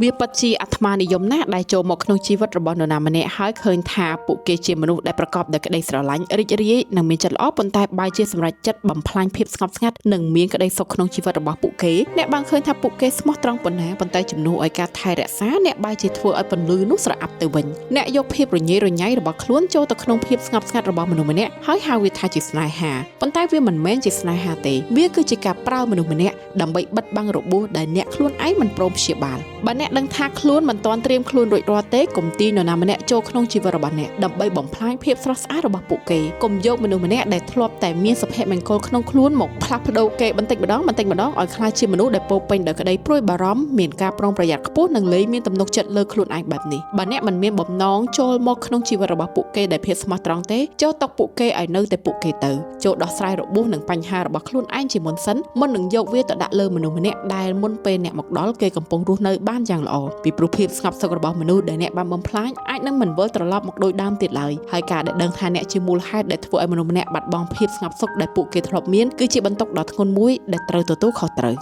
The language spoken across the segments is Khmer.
វាពិតជាអាត្មានិយមណាស់ដែលចូលមកក្នុងជីវិតរបស់នរណាម្នាក់ហើយឃើញថាពួកគេជាមនុស្សដែលប្រកបដោយក្តីស្រឡាញ់រីករាយនិងមានចិត្តល្អប៉ុន្តែបែរជាសម្រេចចិត្តបំផ្លាញភាពស្ងប់ស្ងាត់និងមានក្តីសុខក្នុងជីវិតរបស់ពួកគេអ្នកបានឃើញថាពួកគេស្មោះត្រង់ប៉ុណ្ណាប៉ុន្តែជំនួសឲ្យការថែរក្សាអ្នកបែរជាធ្វើឲ្យពន្លឺនោះស្រអាប់ទៅវិញអ្នកយកភាពរញ៉េរញ៉ៃរបស់ខ្លួនចូលទៅក្នុងភាពស្ងប់ស្ងាត់របស់មនុស្សម្នាក់ហើយហៅវាថាជាស្នេហាប៉ុន្តែវាមិនមែនជាស្នេហាទេវាគឺជាការប្រើមនុស្សម្នាក់ដើម្បីបិទបាំងរបួសដែលអ្នកខ្លួនឯងមិនព្រមព្យាបាលបើអ្នកដឹងថាខ្លួនមិនទាន់ត្រៀមខ្លួនរួចរាល់ទេកុំទាញនរណាម្នាក់ចូលក្នុងជីវិតរបស់អ្នកដើម្បីបំផ្លាញភាពស្រស់ស្អាតរបស់ពួកគេកុំយកមនុស្សម្នាក់ដែលធ្លាប់តែមានសុភមង្គលក្នុងខ្លួនមកផ្លាស់ប្ដូរគេបន្តិចម្ដងឲ្យក្លាយជាមនុស្សដែលពោរពេញដោយក្តីព្រួយបារម្ភមានការប្រុងប្រយ័ត្នខ្ពស់និងលែងមានទំនុកចិត្តលើខ្លួនឯងបែបនេះបើអ្នកមិនមានបំណងចូលមកក្នុងជីវិតរបស់ពួកគេដែលភាពស្មោះត្រង់ទេចូលទុកពួកគេឲ្យនៅតែពួកគេទៅចូលដោះស្រាយរបួសនិងបញ្ហារបស់ខ្លួនឯងជាមុនសិនមុននឹងយកវាទៅដាក់លើមនុស្សម្នាក់ដែលមុនពេលអ្នកមកដល់គេកំពុងរស់នៅបានយ៉ាងល្អពីព្រោះភាពស្ងប់សុខរបស់មនុស្សដែលអ្នកបានបំផ្លាញអាចនឹងមិនវិលត្រឡប់មកដូចដើមទៀតឡើយហើយការដែលដឹងថាអ្នកជាមូលហេតុដែលធ្វើឲ្យមនុស្សម្នាក់បាត់បង់ភាពស្ងប់សុខដែលពួកគេធ្លាប់មានគឺជាបន្ទុកដ៏ធ្ងន់មួយដែលត្រូវទទួលខុសត្រូវ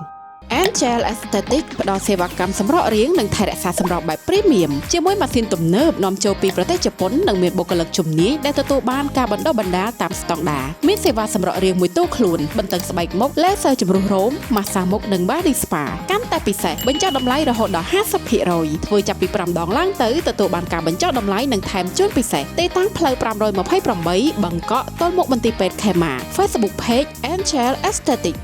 Angel Aesthetic ផ្ដល់សេវាកម្មសម្រករាងនិងថែរក្សាសម្រស់បែប Premium ជាមួយម៉ាស៊ីនទំនើបនាំចូលពីប្រទេសជប៉ុននិងមានបុគ្គលិកជំនាញដែលទទួលបានការបណ្ដុះបណ្ដាលតាមស្តង់ដារមានសេវាសម្រករាងមួយទូខ្លួនបន្តឹងស្បែកមុខ Laser ជំរុះរោម Massage មុខនិង Body Spa កាន់តែពិសេសបញ្ចុះតម្លៃរហូតដល់ 50% ធ្វើចាប់ពី5ដងឡើងទៅទទួលបានការបញ្ចុះតម្លៃនិងថែមជូនពិសេសទីតាំងផ្លូវ528 បង្កក់ទល់មុខមន្ទីរពេទ្យខេម៉ា Facebook Page Angel Aesthetic